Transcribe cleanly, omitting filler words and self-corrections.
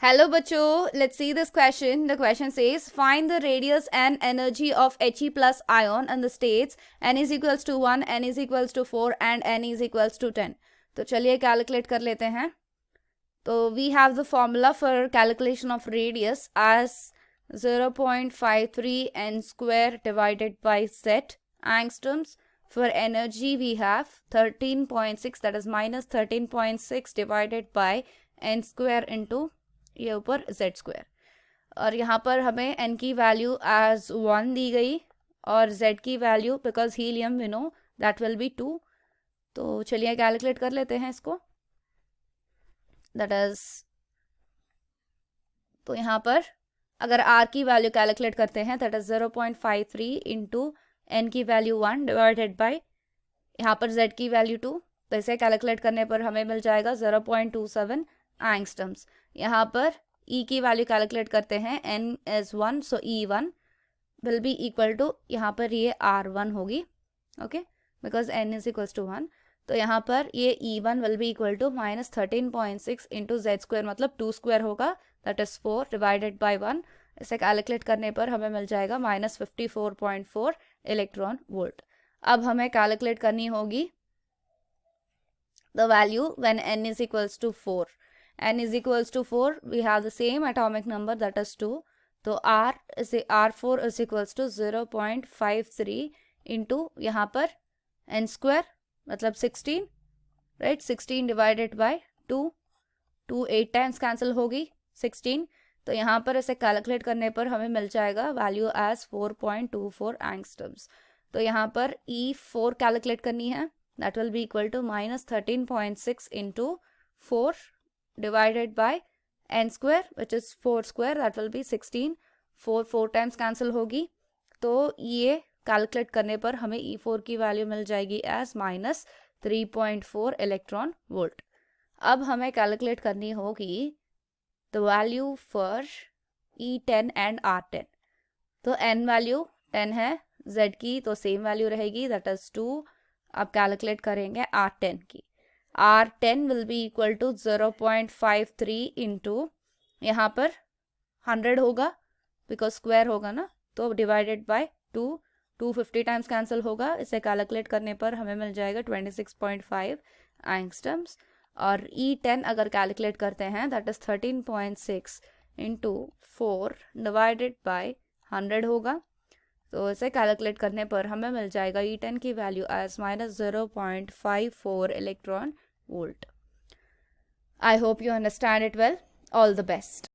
Hello, Bacho. Let's see this question. The question says, find the radius and energy of He plus ion and the states n is equals to 1, n is equals to 4 and n is equals to 10. तो चलिए calculate कर लेते हैं. तो we have the formula for calculation of radius as 0.53 n square divided by z angstroms. For energy we have 13.6, that is minus 13.6 divided by n square into ये ऊपर z square. और यहाँ पर हमें n की वैल्यू एज 1 दी गई और z की value because helium we know that will be 2. तो चलिए कैलकुलेट कर लेते हैं इसको. दैट इज, तो यहाँ पर अगर r की वैल्यू कैलकुलेट करते हैं दैट इज 0.53 इंटू n की वैल्यू 1 डिवाइडेड बाई यहाँ पर z की वैल्यू 2. तो इसे कैलकुलेट करने पर हमें मिल जाएगा 0.27 एंगस्ट्रम्स. यहाँ पर E की वैल्यू कैलकुलेट करते हैं, n is 1 so E1 will be equal to, यहाँ पर ये R1 होगी, okay, because n is equal to 1. तो यहाँ पर ये E1 will be equal to minus 13.6 into z square, मतलब 2 स्क्वायर होगा, दैट इज 4 डिवाइडेड बाई 1. इसे कैलकुलेट करने पर हमें मिल जाएगा माइनस 54.4 इलेक्ट्रॉन वोल्ट. अब हमें कैलकुलेट करनी होगी the value when n is equals to 4. n is equals to 4, we have the same atomic number, that is 2. तो R4 is equals to 0.53 into यहाँ पर n square मतलब 16, right? 16 divided by 2. 2 8 times cancel होगी 16. तो यहाँ पर इसे calculate करने पर हमें मिल जाएगा वैल्यू एज 4.24 एंगस्ट्रम्स. तो यहाँ पर E4 कैलकुलेट करनी है, that will be equal to minus 13.6 into 4 divided by n square which is 4 square, that will be 16. 4 times cancel होगी. तो ये कैलकुलेट करने पर हमें E4 की वैल्यू मिल जाएगी एज माइनस 3.4 इलेक्ट्रॉन वोल्ट. अब हमें कैलकुलेट करनी होगी the value for E10 and R10. तो n वैल्यू 10 है, z की तो सेम वैल्यू रहेगी, दैट इज 2. अब कैलकुलेट करेंगे R10 की. R10 will be equal to 0.53 into यहाँ पर 100 होगा बिकॉज स्क्वायर होगा ना, तो डिवाइडेड बाय 2. 250 टाइम्स कैंसिल होगा. इसे कैलकुलेट करने पर हमें मिल जाएगा 26.5 एंगस्ट्रम्स. और E10 अगर कैलकुलेट करते हैं that is 13.6 into 4 divided by 100 होगा. तो इसे कैलकुलेट करने पर हमें मिल जाएगा E10 की वैल्यू as minus 0.54 electron volt. I hope you understand it well. All the best.